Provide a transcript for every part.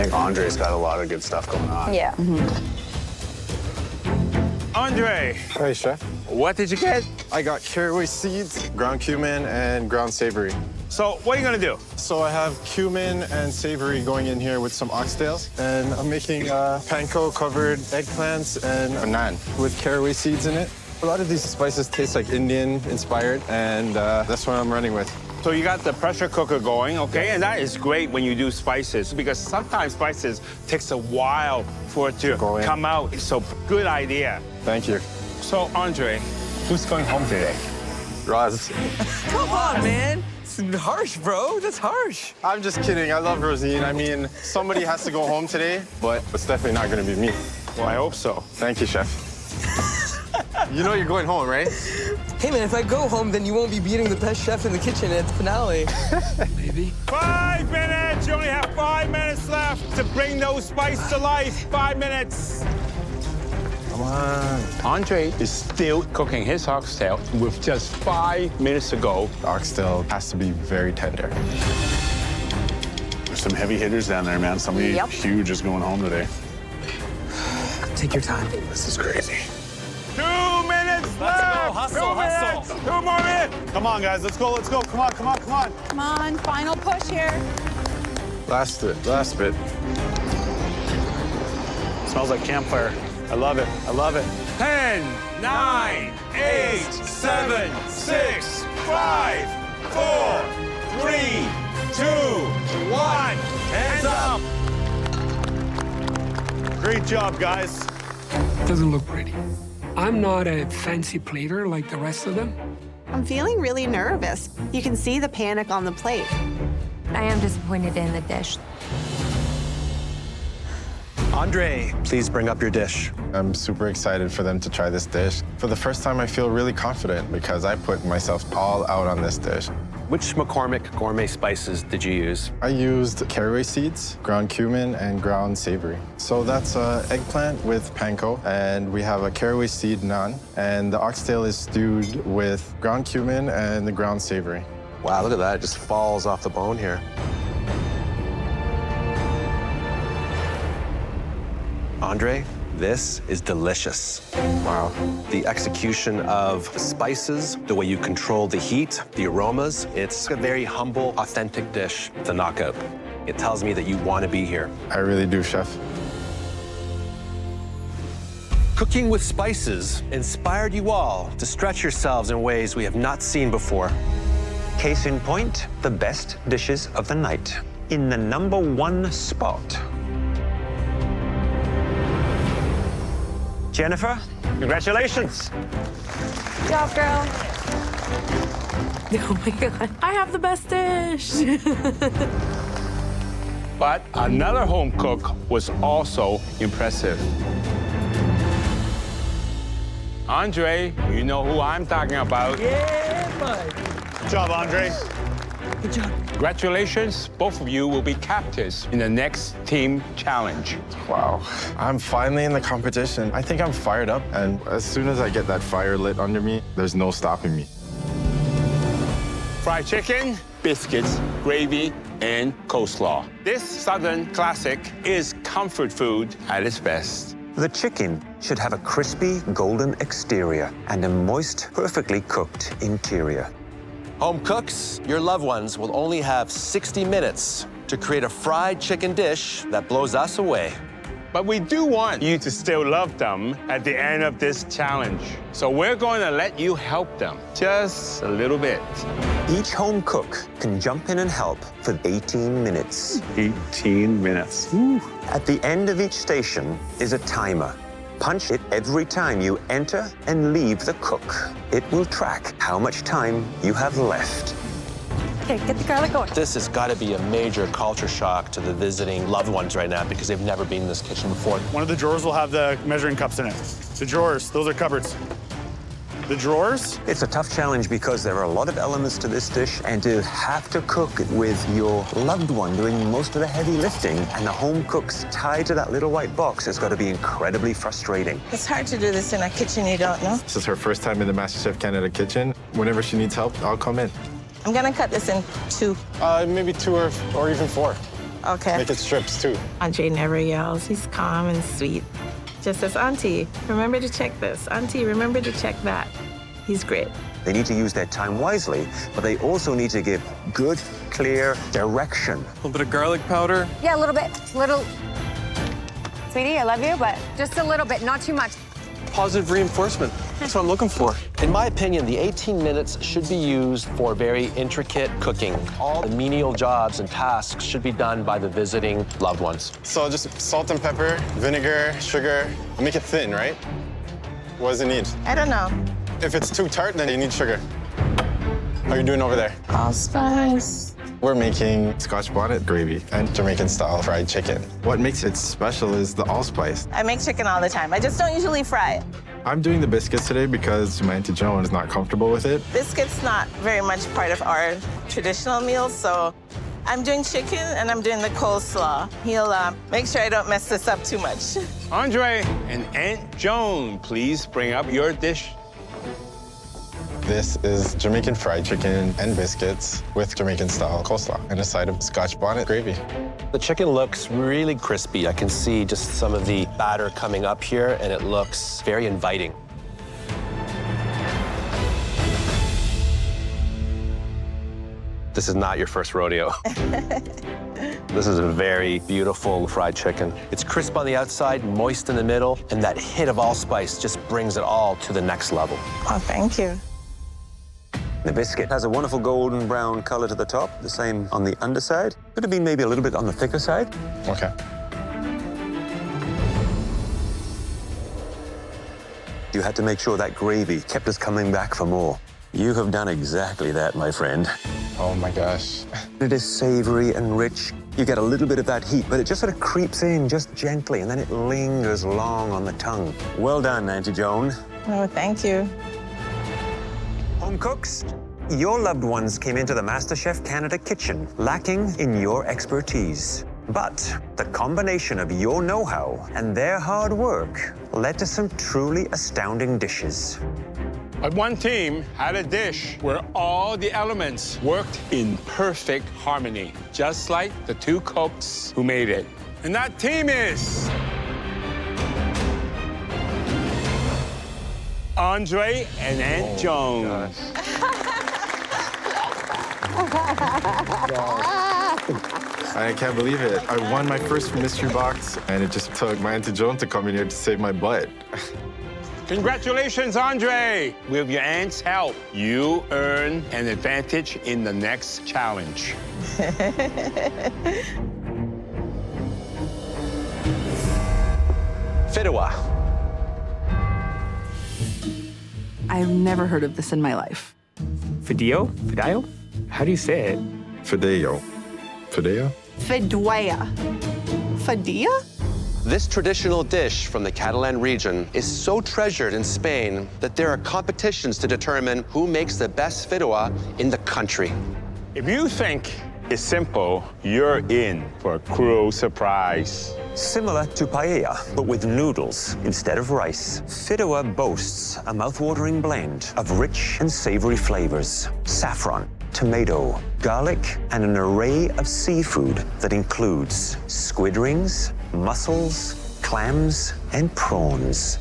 think Andre's got a lot of good stuff going on. Yeah. Andre, Hey, chef. what did you get? I got caraway seeds, ground cumin, and ground savory. So what are you gonna do? So I have cumin and savory going in here with some oxtails, and I'm making panko-covered eggplants and a naan with caraway seeds in it. A lot of these spices taste like Indian-inspired, and that's what I'm running with. So you got the pressure cooker going, okay? And that is great when you do spices because sometimes spices takes a while for it to Go in. come out. So good idea. Thank you. So Andre, who's going home today? Roz. Come on, man. It's harsh, bro. That's harsh. I'm just kidding. I love Rosine. I mean, somebody has to go home today, but it's definitely not going to be me. Well, I hope so. Thank you, chef. You know you're going home, right? Hey, man, if I go home, then you won't be beating the best chef in the kitchen at the finale. Maybe. 5 minutes! You only have 5 minutes left to bring those spices to life. 5 minutes. Come on. Andre is still cooking his oxtail with just 5 minutes to go. The oxtail has to be very tender. There's some heavy hitters down there, man. Somebody Yep. huge is going home today. Take your time. This is crazy. 2 minutes left! hustle, 2 minutes! hustle. 2 more minutes! Come on, guys. Let's go. Let's go. Come on. Come on. Come on. Come on, final push here. Last bit. Smells like campfire. I love it. I love it. 10, 9, 8, 7, 6, 5, 4, 3, 2, 1. Hands up! Great job, guys. Doesn't look pretty. I'm not a fancy plater like the rest of them. I'm feeling really nervous. You can see the panic on the plate. I am disappointed in the dish. Andre, please bring up your dish. I'm super excited for them to try this dish. For the first time, I feel really confident because I put myself all out on this dish. Which McCormick gourmet spices did you use? I used caraway seeds, ground cumin, and ground savory. So that's eggplant with panko, and we have a caraway seed naan, and the oxtail is stewed with ground cumin and the ground savory. Wow, look at that. It just falls off the bone here. Andre, this is delicious. Wow. The execution of spices, the way you control the heat, the aromas, it's a very humble, authentic dish, the knockout. It tells me that you want to be here. I really do, chef. Cooking with spices inspired you all to stretch yourselves in ways we have not seen before. Case in point, the best dishes of the night. In the #1 spot. Jennifer, congratulations. Good job, girl. Oh my God. I have the best dish. But another home cook was also impressive. Andre, you know who I'm talking about. Yeah, bud. Good job, Andre. Good job. Congratulations, both of you will be captains in the next team challenge. Wow. I'm finally in the competition. I think I'm fired up, and as soon as I get that fire lit under me, there's no stopping me. Fried chicken, biscuits, gravy, and coleslaw. This Southern classic is comfort food at its best. The chicken should have a crispy golden exterior and a moist, perfectly cooked interior. Home cooks, your loved ones will only have 60 minutes to create a fried chicken dish that blows us away. But we do want you to still love them at the end of this challenge. So we're going to let you help them just a little bit. Each home cook can jump in and help for 18 minutes. 18 minutes. At the end of each station is a timer. Punch it every time you enter and leave the cook. It will track how much time you have left. Okay, get the garlic going. This has got to be a major culture shock to the visiting loved ones right now because they've never been in this kitchen before. One of the drawers will have the measuring cups in it. The drawers, those are cupboards. The drawers? It's a tough challenge because there are a lot of elements to this dish, and to have to cook it with your loved one doing most of the heavy lifting and the home cook's tied to that little white box, it's got to be incredibly frustrating. It's hard to do this in a kitchen you don't know. This is her first time in the MasterChef Canada kitchen. Whenever she needs help, I'll come in. I'm gonna cut this in 2. Maybe 2 or even 4. Okay. Make it strips too. Andre never yells. He's calm and sweet. Just says, Auntie, remember to check this. Auntie, remember to check that. He's great. They need to use their time wisely, but they also need to give good, clear direction. A little bit of garlic powder. Yeah, a little bit. Sweetie, I love you, but just a little bit, not too much. Positive reinforcement. That's what I'm looking for. In my opinion, the 18 minutes should be used for very intricate cooking. All the menial jobs and tasks should be done by the visiting loved ones. So just salt and pepper, vinegar, sugar. Make it thin, right? What does it need? I don't know. If it's too tart, then you need sugar. How are you doing over there? Allspice. We're making Scotch bonnet gravy and Jamaican-style fried chicken. What makes it special is the allspice. I make chicken all the time. I just don't usually fry it. I'm doing the biscuits today because my Auntie Joan is not comfortable with it. Biscuits not very much part of our traditional meals, so I'm doing chicken and I'm doing the coleslaw. He'll make sure I don't mess this up too much. Andre and Aunt Joan, please bring up your dish. This is Jamaican fried chicken and biscuits with Jamaican-style coleslaw and a side of Scotch bonnet gravy. The chicken looks really crispy. I can see just some of the batter coming up here, and it looks very inviting. This is not your first rodeo. This is a very beautiful fried chicken. It's crisp on the outside, moist in the middle, and that hit of allspice just brings it all to the next level. Oh, thank you. The biscuit has a wonderful golden brown color to the top, the same on the underside. Could have been maybe a little bit on the thicker side. Okay. You had to make sure that gravy kept us coming back for more. You have done exactly that, my friend. Oh my gosh. It is savory and rich. You get a little bit of that heat, but it just sort of creeps in just gently, and then it lingers long on the tongue. Well done, Auntie Joan. Oh, thank you. Home cooks, your loved ones came into the MasterChef Canada kitchen lacking in your expertise. But the combination of your know-how and their hard work led to some truly astounding dishes. But one team had a dish where all the elements worked in perfect harmony, just like the two cooks who made it. And that team is Andre and Aunt Joan. I can't believe it. I won my first mystery box, and it just took my Auntie Joan to come in here to save my butt. Congratulations, Andre! With your aunt's help, you earn an advantage in the next challenge. Fidua. I've never heard of this in my life. Fideo? Fideo? How do you say it? Fideo. Fideo? Fidua. Fidua? This traditional dish from the Catalan region is so treasured in Spain that there are competitions to determine who makes the best fidua in the country. If you think it's simple, you're in for a cruel surprise. Similar to paella, but with noodles instead of rice. Fidua boasts a mouth-watering blend of rich and savory flavors. Saffron, tomato, garlic, and an array of seafood that includes squid rings, mussels, clams, and prawns.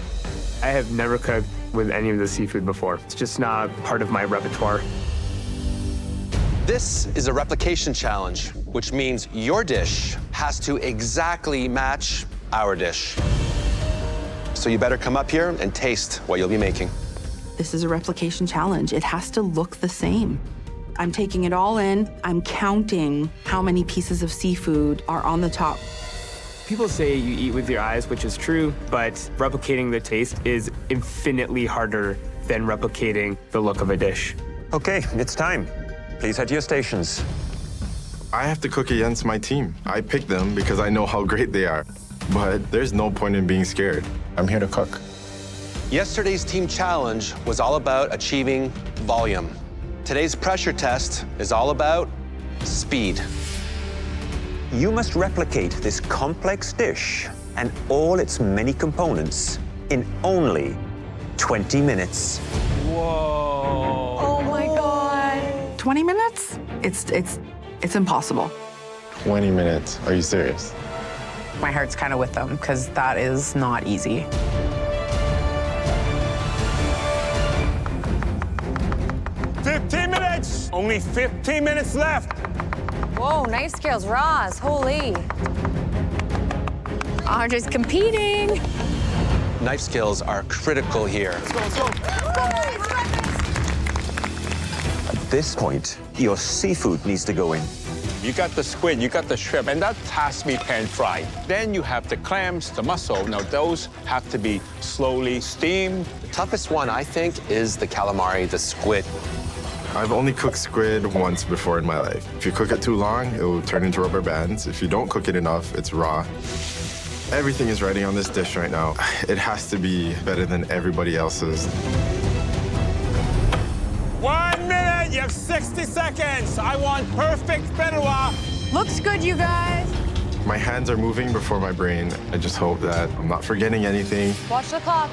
I have never cooked with any of the seafood before. It's just not part of my repertoire. This is a replication challenge, which means your dish has to exactly match our dish. So you better come up here and taste what you'll be making. This is a replication challenge. It has to look the same. I'm taking it all in. I'm counting how many pieces of seafood are on the top. People say you eat with your eyes, which is true, but replicating the taste is infinitely harder than replicating the look of a dish. Okay, it's time. Please head to your stations. I have to cook against my team. I picked them because I know how great they are. But there's no point in being scared. I'm here to cook. Yesterday's team challenge was all about achieving volume. Today's pressure test is all about speed. You must replicate this complex dish and all its many components in only 20 minutes. Oh my God. 20 minutes? It's impossible. 20 minutes. Are you serious? My heart's kind of with them because that is not easy. Only 15 minutes left. Whoa, knife skills, Roz, holy. Andre's competing. Knife skills are critical here. At this point, your seafood needs to go in. You got the squid, you got the shrimp, and that has to be pan-fried. Then you have the clams, the mussel. Now, those have to be slowly steamed. The toughest one, I think, is the calamari, the squid. I've only cooked squid once before in my life. If you cook it too long, it will turn into rubber bands. If you don't cook it enough, it's raw. Everything is ready on this dish right now. It has to be better than everybody else's. 1 minute, you have 60 seconds. I want perfect Fidua. Looks good, you guys. My hands are moving before my brain. I just hope that I'm not forgetting anything. Watch the clock.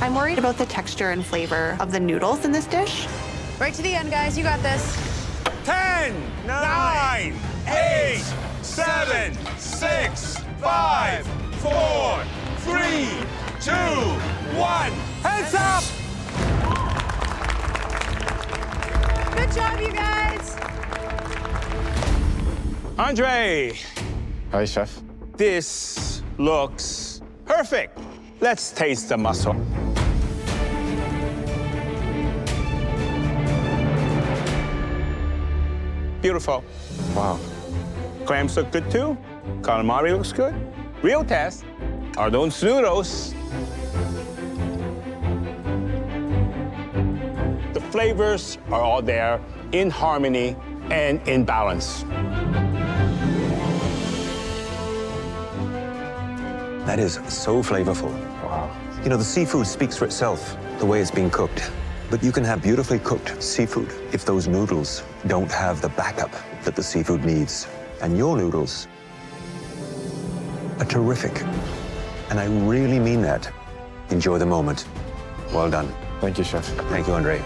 I'm worried about the texture and flavor of the noodles in this dish. Right to the end, guys. You got this. 10, 9, 8, 7, 6, 5, 4, 3, 2, 1. Hands up! Good job, you guys. Andre, Hi, chef. this looks perfect. Let's taste the mussel. Beautiful. Wow. Clams look good too. Calamari looks good. Real test are those noodles. The flavors are all there in harmony and in balance. That is so flavorful. Wow. You know, the seafood speaks for itself, the way it's being cooked. But you can have beautifully cooked seafood if those noodles don't have the backup that the seafood needs. And your noodles are terrific. And I really mean that. Enjoy the moment. Well done. Thank you, chef. Thank you, Andre.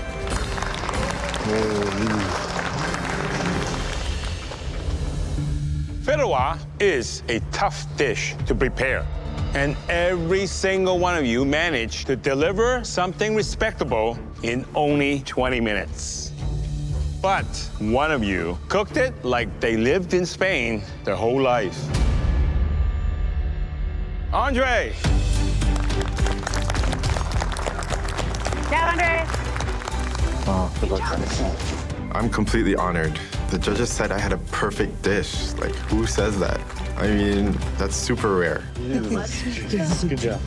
Fidua is a tough dish to prepare. And every single one of you managed to deliver something respectable in only 20 minutes. But one of you cooked it like they lived in Spain their whole life. Andre. Yeah, Andre. I'm completely honored. The judges said I had a perfect dish. Like, who says that? I mean, that's super rare. Good job.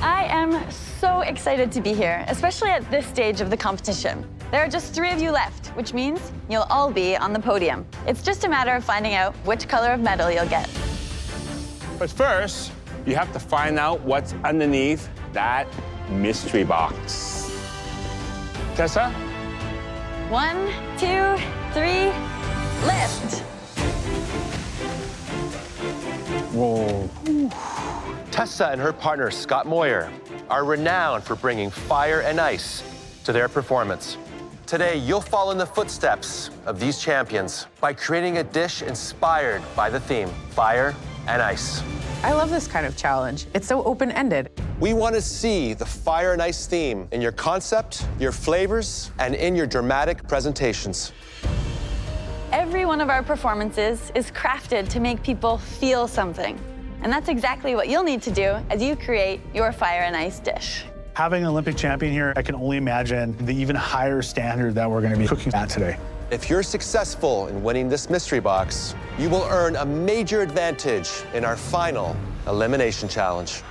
I am so excited to be here, especially at this stage of the competition. There are just 3 of you left, which means you'll all be on the podium. It's just a matter of finding out which color of medal you'll get. But first, you have to find out what's underneath that mystery box. Tessa? 1, 2, 3, lift. Whoa. Tessa and her partner, Scott Moyer, are renowned for bringing fire and ice to their performance. Today, you'll follow in the footsteps of these champions by creating a dish inspired by the theme, fire and ice. I love this kind of challenge. It's so open-ended. We want to see the fire and ice theme in your concept, your flavors, and in your dramatic presentations. Every one of our performances is crafted to make people feel something. And that's exactly what you'll need to do as you create your fire and ice dish. Having an Olympic champion here, I can only imagine the even higher standard that we're going to be cooking at today. If you're successful in winning this mystery box, you will earn a major advantage in our final elimination challenge.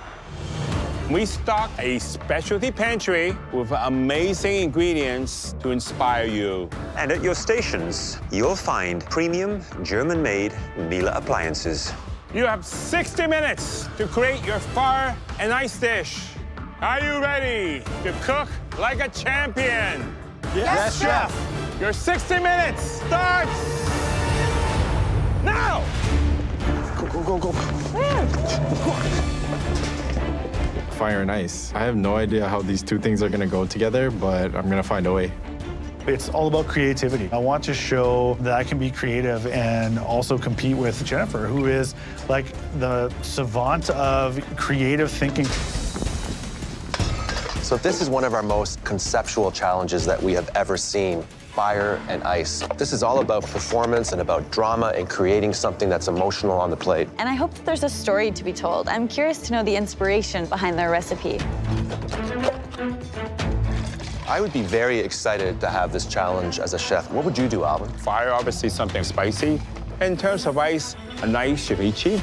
We stock a specialty pantry with amazing ingredients to inspire you. And at your stations, you'll find premium German-made Miele appliances. You have 60 minutes to create your fire and ice dish. Are you ready to cook like a champion? Yes, chef. Your 60 minutes starts now! Go. Fire and ice. I have no idea how these two things are gonna go together, but I'm gonna find a way. It's all about creativity. I want to show that I can be creative and also compete with Jennifer, who is like the savant of creative thinking. So this is one of our most conceptual challenges that we have ever seen. Fire and ice. This is all about performance and about drama and creating something that's emotional on the plate. And I hope that there's a story to be told. I'm curious to know the inspiration behind their recipe. I would be very excited to have this challenge as a chef. What would you do, Alvin? Fire, obviously something spicy. In terms of ice, a nice ceviche.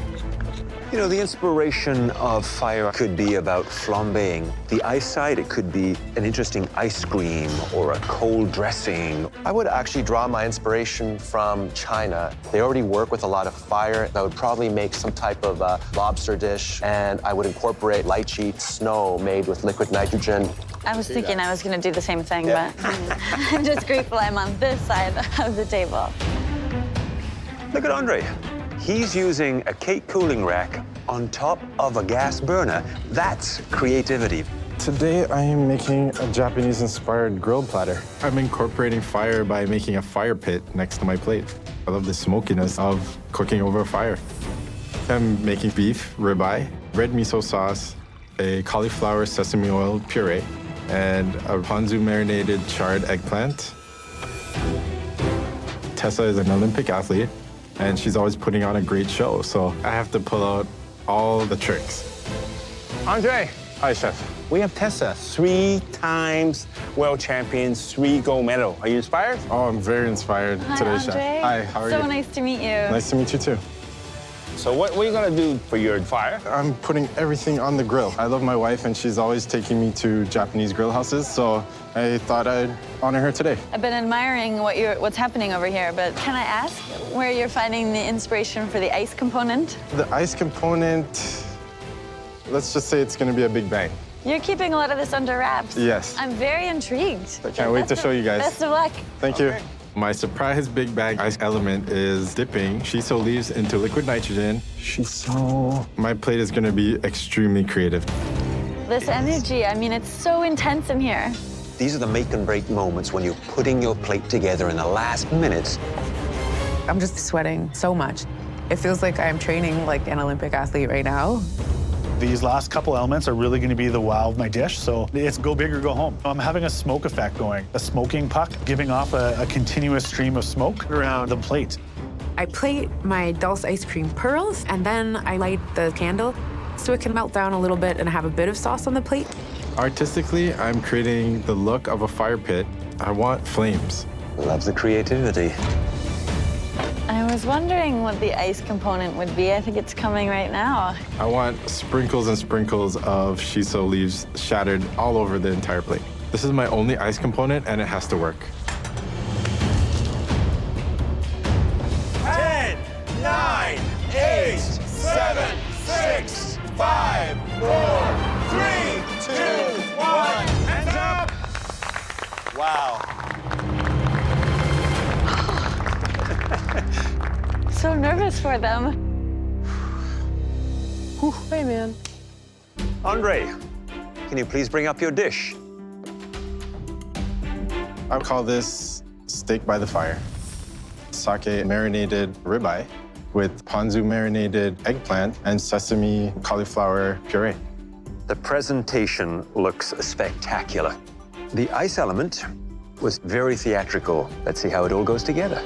You know, the inspiration of fire could be about flambeing. The ice side, it could be an interesting ice cream or a cold dressing. I would actually draw my inspiration from China. They already work with a lot of fire. I would probably make some type of lobster dish, and I would incorporate lychee snow made with liquid nitrogen. I was thinking I was going to do the same thing, but I'm just grateful I'm on this side of the table. Look at Andre. He's using a cake cooling rack on top of a gas burner. That's creativity. Today, I am making a Japanese-inspired grilled platter. I'm incorporating fire by making a fire pit next to my plate. I love the smokiness of cooking over a fire. I'm making beef ribeye, red miso sauce, a cauliflower sesame oil puree, and a ponzu marinated charred eggplant. Tessa is an Olympic athlete, and she's always putting on a great show, so I have to pull out all the tricks. Andre, Hi, Chef. we have Tessa, 3 times world champion, 3 gold medal. Are you inspired? Oh, I'm very inspired Hi, today, Andre. Chef. Hi, how are you? So nice to meet you. Nice to meet you, too. So what are you gonna do for your fire? I'm putting everything on the grill. I love my wife, and she's always taking me to Japanese grill houses, so I thought I'd honor her today. I've been admiring what's happening over here, but can I ask where you're finding the inspiration for the ice component? The ice component, let's just say it's going to be a big bang. You're keeping a lot of this under wraps. Yes. I'm very intrigued. I can't wait to show you guys. Best of luck. Thank you. My surprise big bang ice element is dipping shiso leaves into liquid nitrogen. Shiso. My plate is going to be extremely creative. This energy, I mean, it's so intense in here. These are the make and break moments when you're putting your plate together in the last minutes. I'm just sweating so much. It feels like I'm training like an Olympic athlete right now. These last couple elements are really going to be the wow of my dish, so it's go big or go home. I'm having a smoke effect going, a smoking puck, giving off a continuous stream of smoke around the plate. I plate my dulce ice cream pearls, and then I light the candle so it can melt down a little bit and have a bit of sauce on the plate. Artistically, I'm creating the look of a fire pit. I want flames. Love the creativity. I was wondering what the ice component would be. I think it's coming right now. I want sprinkles and sprinkles of shiso leaves shattered all over the entire plate. This is my only ice component, and it has to work. 10, 9, 8, 7, 6, 5, 4, 3, 2, 1, hands up! Wow. So nervous for them. Hey, man. Andre, can you please bring up your dish? I call this steak by the fire. Sake marinated ribeye with ponzu marinated eggplant and sesame cauliflower puree. The presentation looks spectacular. The ice element was very theatrical. Let's see how it all goes together.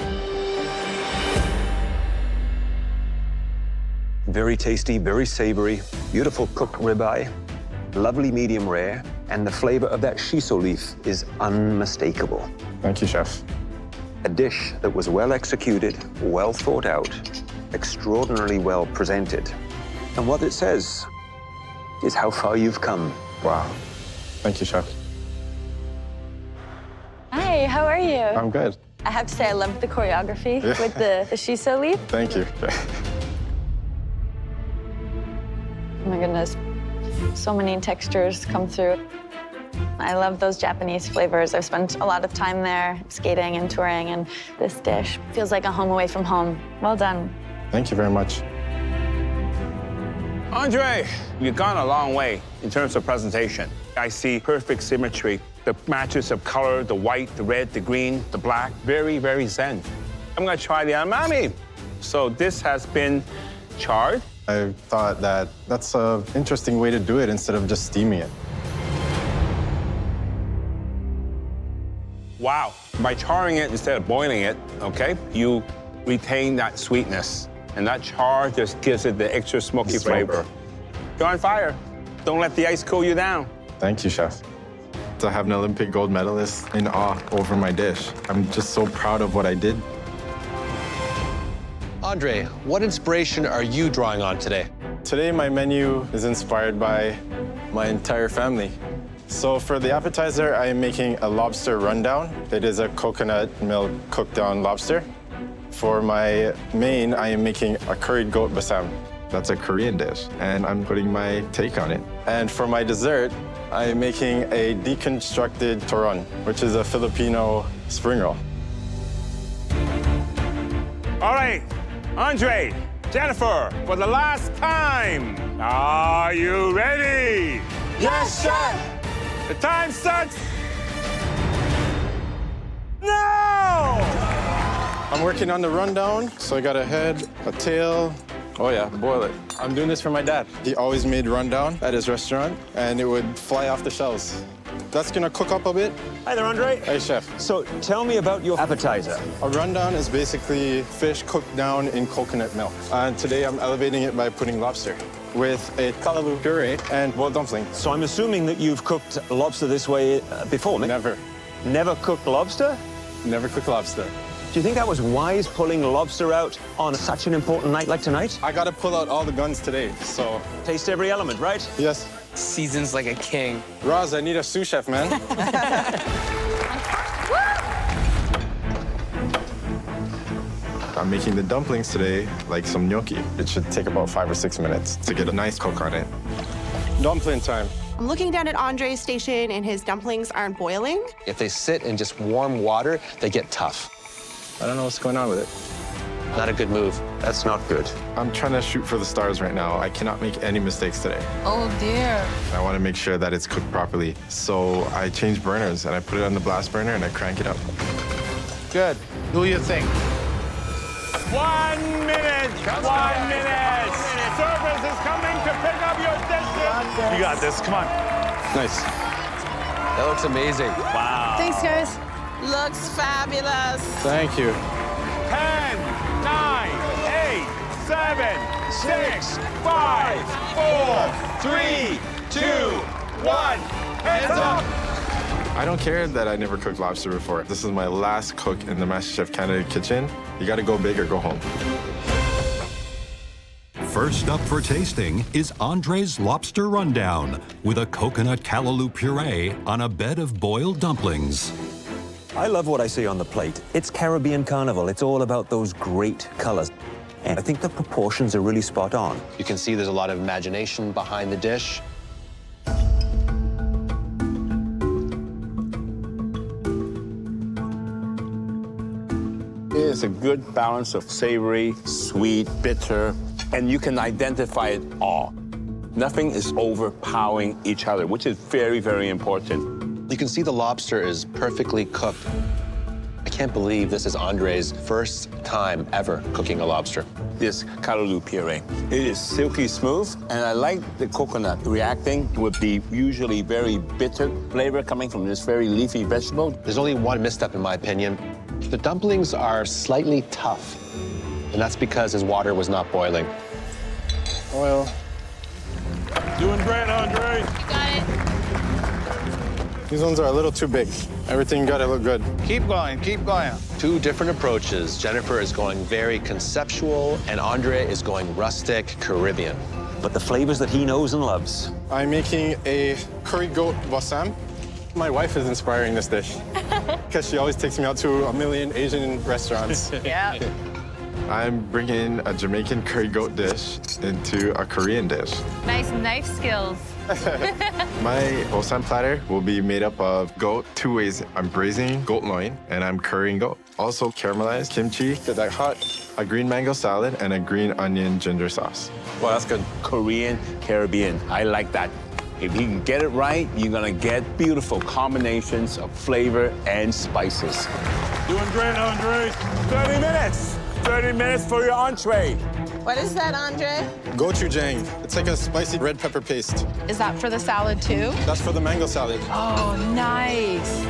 Very tasty, very savory, beautiful cooked ribeye, lovely medium rare, and the flavor of that shiso leaf is unmistakable. Thank you, Chef. A dish that was well executed, well thought out, extraordinarily well presented. And what it says is how far you've come. Wow. Thank you, Chef. Hi, how are you? I'm good. I have to say I loved the choreography with the shiso leaf. Thank you. Oh my goodness, so many textures come through. I love those Japanese flavors. I've spent a lot of time there skating and touring, and this dish feels like a home away from home. Well done. Thank you very much. Andre, you've gone a long way in terms of presentation. I see perfect symmetry The matches of color, the white, the red, the green, the black, very, very zen. I'm gonna try the amami. So this has been charred. I thought that that's an interesting way to do it instead of just steaming it. Wow. By charring it instead of boiling it, okay, you retain that sweetness. And that char just gives it the extra smoky flavor. You're on fire. Don't let the ice cool you down. Thank you, chef. To have an Olympic gold medalist in awe over my dish. I'm just so proud of what I did. Andre, what inspiration are you drawing on today? Today, my menu is inspired by my entire family. So for the appetizer, I am making a lobster rundown. It is a coconut milk cooked down lobster. For my main, I am making a curried goat basam. That's a Korean dish, and I'm putting my take on it. And for my dessert, I am making a deconstructed turon, which is a Filipino spring roll. All right, Andre, Jennifer, for the last time, are you ready? Yes, chef! The time starts now! I'm working on the rundown, so I got a head, a tail. Oh yeah, boil it. I'm doing this for my dad. He always made rundown at his restaurant, and it would fly off the shelves. That's gonna cook up a bit. Hi there, Andre. Hey, chef. So tell me about your appetizer. A rundown is basically fish cooked down in coconut milk. And today I'm elevating it by putting lobster with a kalaloo puree and boiled dumpling. So I'm assuming that you've cooked lobster this way before, Nick? Never. Never cooked lobster? Never cooked lobster. Do you think that was wise, pulling lobster out on such an important night like tonight? I gotta pull out all the guns today, so. Taste every element, right? Yes. Seasons like a king. Roz, I need a sous chef, man. I'm making the dumplings today like some gnocchi. It should take about 5 or 6 minutes to get a nice cook on it. Dumpling time. I'm looking down at Andre's station, and his dumplings aren't boiling. If they sit in just warm water, they get tough. I don't know what's going on with it. Not a good move. That's not good. I'm trying to shoot for the stars right now. I cannot make any mistakes today. Oh, dear. I want to make sure that it's cooked properly. So I change burners, and I put it on the blast burner, and I crank it up. Good. Do your thing. 1 minute. 1 minute. Service is coming to pick up your dishes. You got this. Come on. Nice. That looks amazing. Wow. Thanks, guys. Looks fabulous. Thank you. 10, 9, 8, 7, 6, 5, 4, 3, 2, 1. Hands up. I don't care that I never cooked lobster before. This is my last cook in the MasterChef Canada kitchen. You gotta go big or go home. First up for tasting is Andre's Lobster Rundown with a coconut callaloo puree on a bed of boiled dumplings. I love what I see on the plate. It's Caribbean Carnival. It's all about those great colors. And I think the proportions are really spot on. You can see there's a lot of imagination behind the dish. It's a good balance of savory, sweet, bitter, and you can identify it all. Nothing is overpowering each other, which is very, very important. You can see the lobster is perfectly cooked. I can't believe this is Andre's first time ever cooking a lobster. This callaloo puree, it is silky smooth, and I like the coconut reacting with the usually very bitter flavor coming from this very leafy vegetable. There's only one misstep in my opinion. The dumplings are slightly tough, and that's because his water was not boiling. Oil. Doing great, Andre. You got it. These ones are a little too big. Everything gotta look good. Keep going. Keep going. Two different approaches. Jennifer is going very conceptual, and Andre is going rustic, Caribbean. But the flavors that he knows and loves. I'm making a curry goat basam. My wife is inspiring this dish because she always takes me out to a million Asian restaurants. Yeah. I'm bringing a Jamaican curry goat dish into a Korean dish. Nice knife skills. My basam platter will be made up of goat 2 ways. I'm braising goat loin and I'm currying goat. Also caramelized kimchi, get that hot, a green mango salad, and a green onion ginger sauce. Well, that's good. Korean, Caribbean. I like that. If he can get it right, you're gonna get beautiful combinations of flavor and spices. Doing great, Andre. 30 minutes. 30 minutes for your entree. What is that, Andre? Gochujang. It's like a spicy red pepper paste. Is that for the salad too? That's for the mango salad. Oh, nice.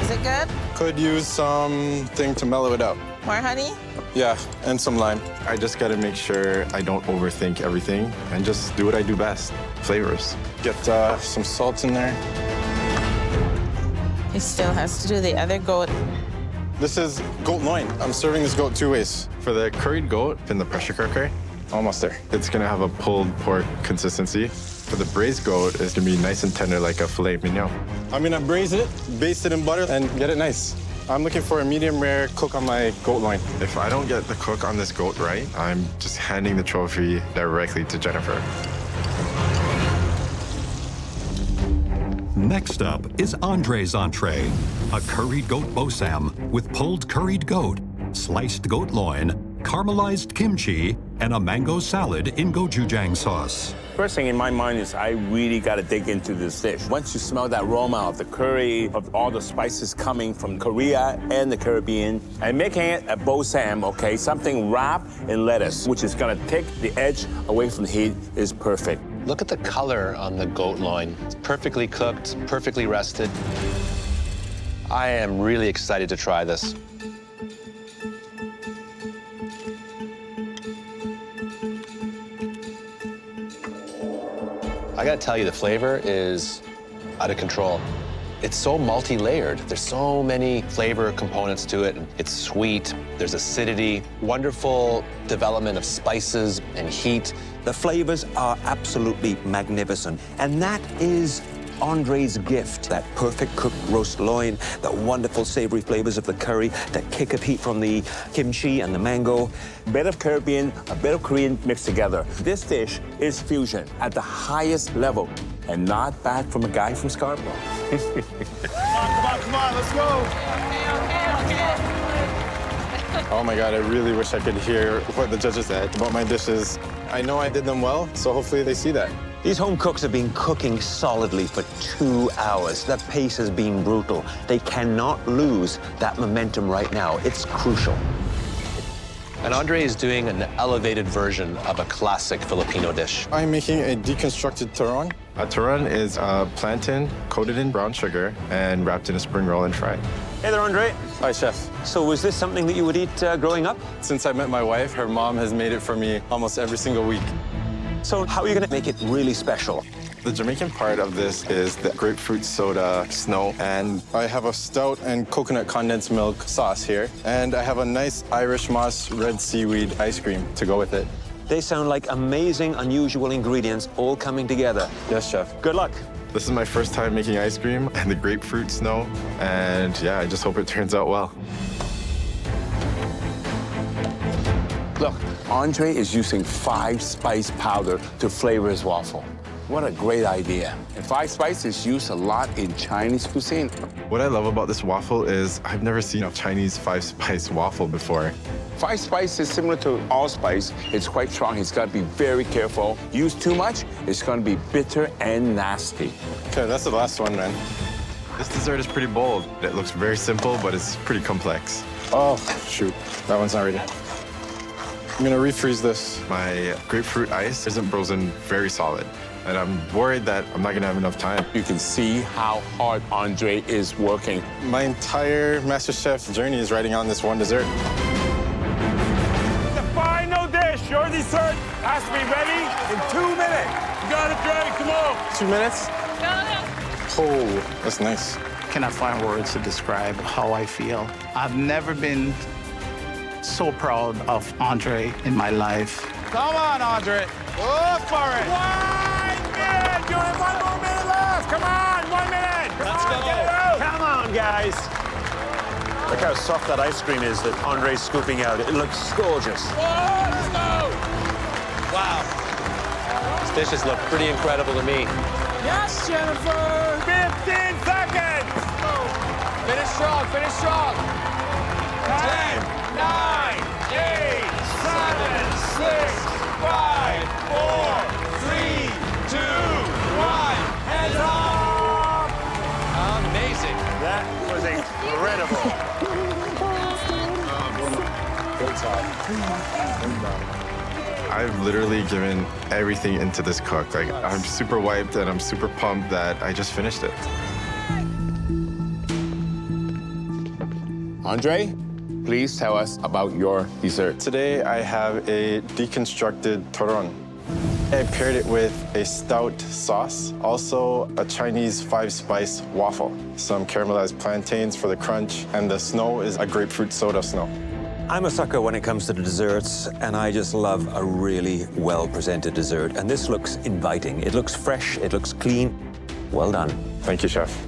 Is it good? Could use something to mellow it out. More honey? Yeah, and some lime. I just gotta make sure I don't overthink everything and just do what I do best, flavors. Get some salt in there. He still has to do the other goat. This is goat loin. I'm serving this goat 2 ways. For the curried goat in the pressure cooker, almost there. It's gonna have a pulled pork consistency. For the braised goat, it's gonna be nice and tender like a filet mignon. I'm gonna braise it, baste it in butter, and get it nice. I'm looking for a medium rare cook on my goat loin. If I don't get the cook on this goat right, I'm just handing the trophy directly to Jennifer. Next up is Andre's entree, a curried goat bosam with pulled curried goat, sliced goat loin, caramelized kimchi, and a mango salad in gochujang sauce. First thing in my mind is I really got to dig into this dish. Once you smell that aroma of the curry, of all the spices coming from Korea and the Caribbean, and making it a bosam, okay, something wrapped in lettuce, which is going to take the edge away from the heat, is perfect. Look at the color on the goat loin. It's perfectly cooked, perfectly rested. I am really excited to try this. I gotta tell you, the flavor is out of control. It's so multi-layered. There's so many flavor components to it. It's sweet, there's acidity, wonderful development of spices and heat. The flavors are absolutely magnificent. And that is Andre's gift, that perfect cooked roast loin, the wonderful savory flavors of the curry, that kick of heat from the kimchi and the mango. A bit of Caribbean, a bit of Korean mixed together. This dish is fusion at the highest level, and not bad from a guy from Scarborough. Come on, let's go. Oh my God, I really wish I could hear what the judges said about my dishes. I know I did them well, so hopefully they see that. These home cooks have been cooking solidly for 2 hours. The pace has been brutal. They cannot lose that momentum right now. It's crucial. And Andre is doing an elevated version of a classic Filipino dish. I'm making a deconstructed turon. A turon is a plantain coated in brown sugar and wrapped in a spring roll and fried. Hey there, Andre. Hi, Chef. So was this something that you would eat growing up? Since I met my wife, her mom has made it for me almost every single week. So how are you gonna make it really special? The Jamaican part of this is the grapefruit soda snow, and I have a stout and coconut condensed milk sauce here, and I have a nice Irish moss red seaweed ice cream to go with it. They sound like amazing, unusual ingredients all coming together. Yes, Chef. Good luck. This is my first time making ice cream and the grapefruit snow, and yeah, I just hope it turns out well. Look, Andre is using 5-spice powder to flavor his waffle. What a great idea. And 5-spice is used a lot in Chinese cuisine. What I love about this waffle is I've never seen a Chinese 5-spice waffle before. 5-spice is similar to allspice. It's quite strong. He's got to be very careful. Use too much, it's going to be bitter and nasty. Okay, that's the last one, man. This dessert is pretty bold. It looks very simple, but it's pretty complex. Oh, shoot. That one's not ready. I'm gonna refreeze this. My grapefruit ice isn't frozen very solid, and I'm worried that I'm not gonna have enough time. You can see how hard Andre is working. My entire MasterChef journey is riding on this one dessert. The final dish, your dessert, has to be ready in 2 minutes. You got it, Dre, come on. 2 minutes? Oh, that's nice. Cannot find words to describe how I feel. I've never been so proud of Andre in my life. Come on, Andre. Go for it. 1 minute. You have 1 more minute left. Come on, 1 minute. Let's go. Get it out. Come on, guys. Look how soft that ice cream is that Andre's scooping out. It looks gorgeous. Let's go. Wow. These dishes look pretty incredible to me. Yes, Jennifer. 15 seconds. Finish strong, finish strong. 10, 9, 8, 7, 6, 5, 4, 3, 2, I've literally given everything into this cook. Like, I'm super wiped and I'm super pumped that I just finished it. Andre, please tell us about your dessert. Today, I have a deconstructed toron. I paired it with a stout sauce, also a Chinese 5-spice waffle, some caramelized plantains for the crunch, and the snow is a grapefruit soda snow. I'm a sucker when it comes to the desserts, and I just love a really well-presented dessert. And this looks inviting. It looks fresh, it looks clean. Well done. Thank you, Chef.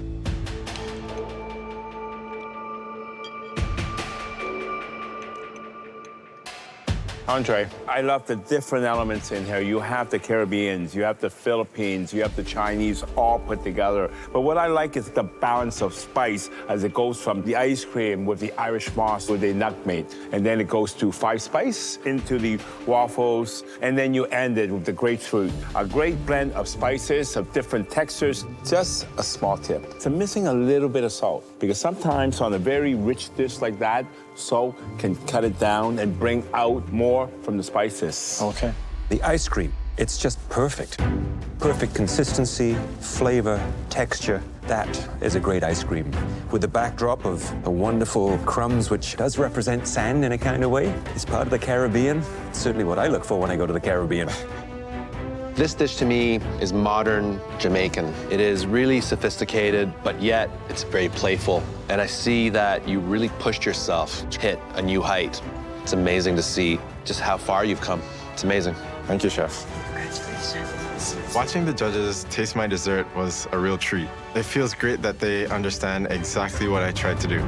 Andre, I love the different elements in here. You have the Caribbeans, you have the Philippines, you have the Chinese all put together. But what I like is the balance of spice as it goes from the ice cream with the Irish moss with the nutmeg. And then it goes to 5-spice into the waffles. And then you end it with the grapefruit. A great blend of spices, of different textures. Just a small tip. It's missing a little bit of salt because sometimes on a very rich dish like that, salt can cut it down and bring out more from the spices. Okay. The ice cream, it's just perfect. Perfect consistency, flavor, texture. That is a great ice cream. With the backdrop of the wonderful crumbs, which does represent sand in a kind of way. It's part of the Caribbean. It's certainly what I look for when I go to the Caribbean. This dish to me is modern Jamaican. It is really sophisticated, but yet it's very playful. And I see that you really pushed yourself to hit a new height. It's amazing to see just how far you've come. It's amazing. Thank you, Chef. Congratulations. Watching the judges taste my dessert was a real treat. It feels great that they understand exactly what I tried to do.